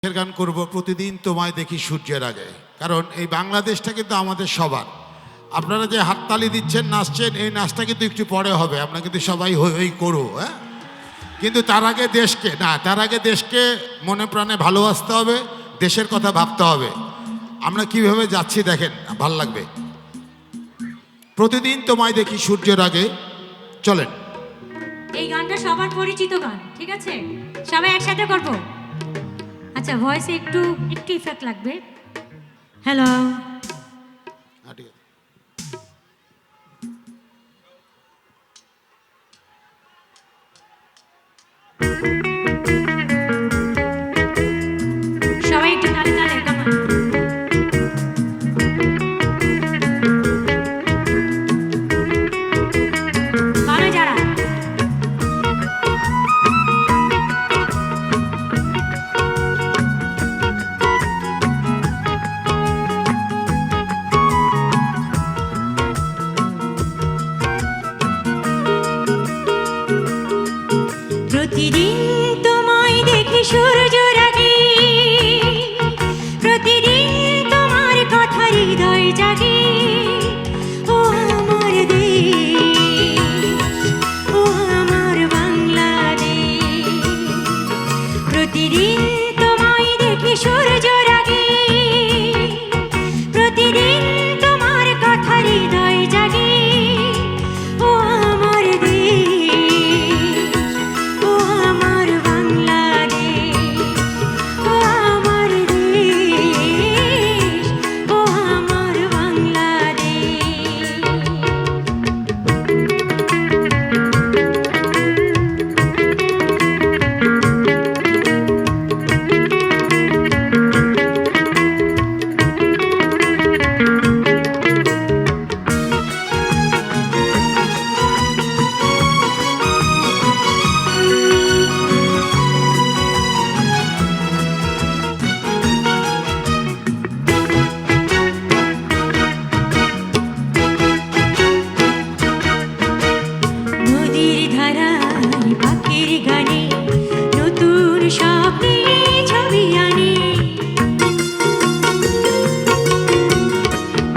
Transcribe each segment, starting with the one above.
গান করব প্রতিদিন তোমায় দেখি সূর্যের আগে। কারণ এই বাংলাদেশটা কিন্তু আমাদের সবার। আপনারা যে হাততালি দিচ্ছেন, নাচছেন, এই নাচটা কিন্তু একটু পরে হবে। আমরা কিন্তু সবাই হই হই করবো, হ্যাঁ, কিন্তু তার আগে দেশকে মনে প্রাণে ভালোবাসতে হবে, দেশের কথা ভাবতে হবে। আমরা কিভাবে যাচ্ছি দেখেন, ভাল লাগবে। প্রতিদিন তোমায় দেখি সূর্যের আগে, চলেন। এই গানটা সবার পরিচিত গান, ঠিক আছে? সবাই একসাথে করব। আচ্ছা, ভয়েসে একটু ইফেক্ট লাগবে। হ্যালো, ঠিক আছে। সবাই একটু তালে তালে কামান। ভালো যারা প্রতিদিন তোমায় দেখি সূর্যের আগে, প্রতিদিন তোমার কথা হৃদয় জাগে। ও আমার দেশ, ও আমার বাংলাদেশ, প্রতিদিন তোমায় দেখি সূর্যের আগে, প্রতিদিন তোমার কথা হৃদয় জাগে। ও আমার দেশ, ও আমার বাংলাদেশ, ও আমার দেশ, ও আমার বাংলাদেশ। নদীর ধারায় পাখির গানে নতুন স্বপ্নে ছবি আনে।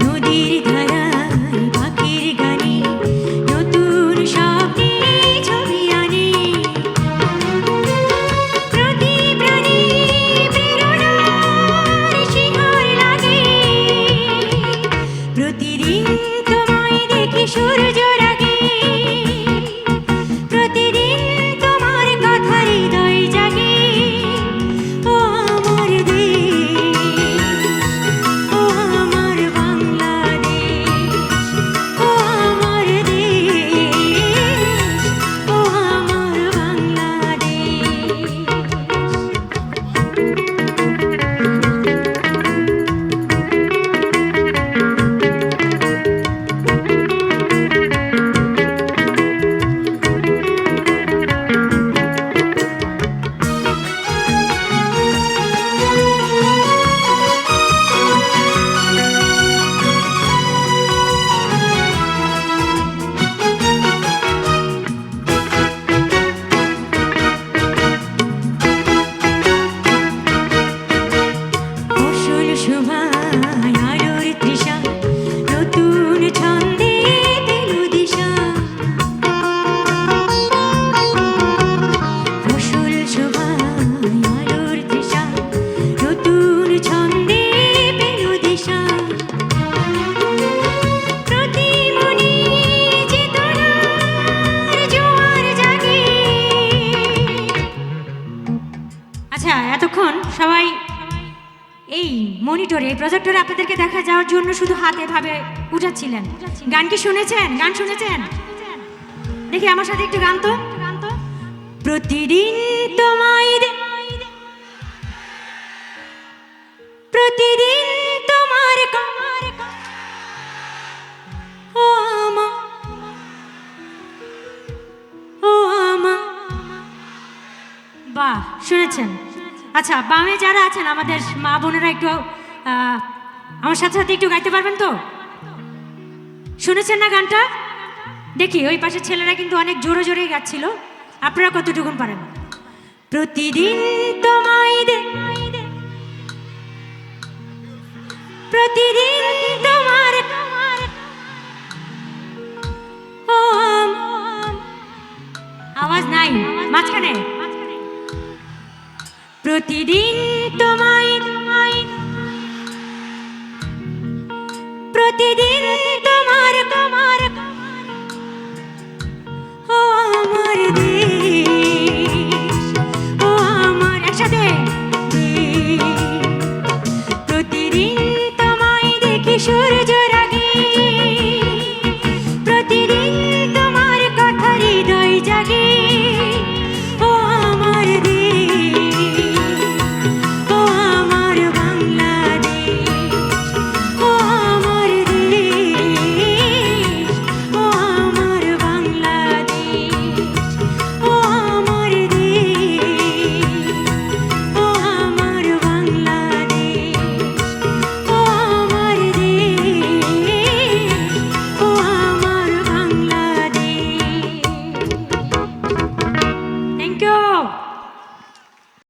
নদীর ধারায় পাখির গানে নতুন স্বপ্নে ছবি আনে। প্রতি প্রাণী প্রেরণার শিখর লাগে। প্রতিদিন তোমায় দেখি সূর্যের আগে, প্রতিদিন তোমার কথা হৃদয় জাগে। ও আমার দেশ, ও আমার বাংলাদেশ, ও আমার দেশ, ও আমার বাংলাদেশ। ফসল শোভায় আলোর তৃষা, নতুন ছন্দে পেল দিশা। ফসল শোভায় আলোর তৃষা, নতুন ছন্দে পেল দিশা। প্রতি মনে চেতনার জোয়ার জাগে। আচ্ছা, এতক্ষণ সবাই এই মনিটরে, প্রজেক্টরে আপনাদেরকে দেখা যাওয়ার জন্য শুধু হাতে ভাবে উঠাচ্ছিলেন। গান কি শুনেছেন? গান শুনেছেন? দেখি আমার সাথে একটু গান তো। প্রতিদিন তোমায় প্রতিদিন তোমার ও আমা, ও আমা। বাহ, শুনেছেন? আচ্ছা, বামে যারা আছেন আমাদের মা বোনেরা একটু আমার সাথে সাথে একটু গাইতে পারবেন তো? শুনেছেন না গানটা? দেখি ওই পাশের ছেলেরা কিন্তু অনেক জোরে জোরেই গাচ্ছিল। আপনারা কতটুকুন পারেন? প্রতিদিন তোমায় প্রতিদিন তোমার ও আওয়াজ নাই মাঝখানে প্রতিদিন তোমায় প্রতিদিন